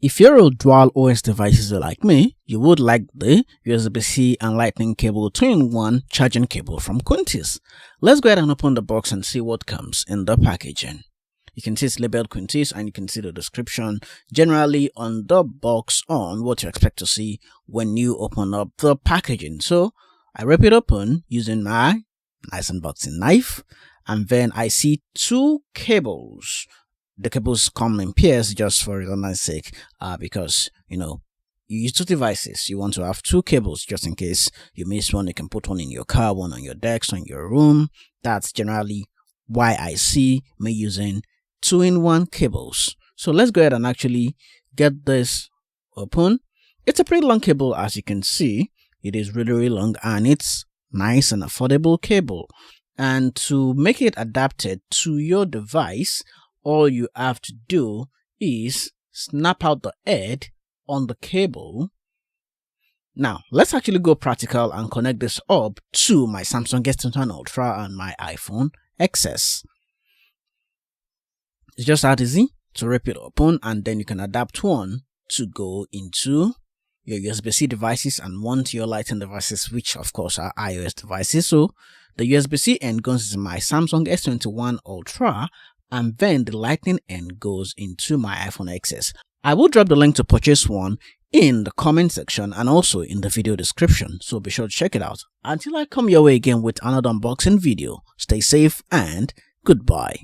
If you're a dual OS device user like me, you would like the USB-C and Lightning cable 2-in-1 charging cable from Quntis. Let's go ahead and open the box and see what comes in the packaging. You can see it's labeled Quntis and you can see the description generally on the box on what you expect to see when you open up the packaging. So I rip it open using my nice unboxing knife, and then I see two cables. The cables come in pairs just for redundancy's sake, because you use two devices. You want to have two cables just in case you miss one. You can put one in your car, one on your desk, on your room. That's generally why I see me using 2-in-1 cables. So let's go ahead and actually get this open. It's a pretty long cable, as you can see. It is really long and it's nice and affordable cable. And to make it adapted to your device, all you have to do is snap out the head on the cable. Now, let's actually go practical and connect this up to my Samsung S21 Ultra and my iPhone XS. It's just that easy to rip it open, and then you can adapt one to go into your USB-C devices and one to your Lightning devices, which of course are iOS devices. So the USB-C end goes into my Samsung S21 Ultra, and then the Lightning end goes into my iPhone XS. I will drop the link to purchase one in the comment section and also in the video description, so be sure to check it out. Until I come your way again with another unboxing video, stay safe and goodbye.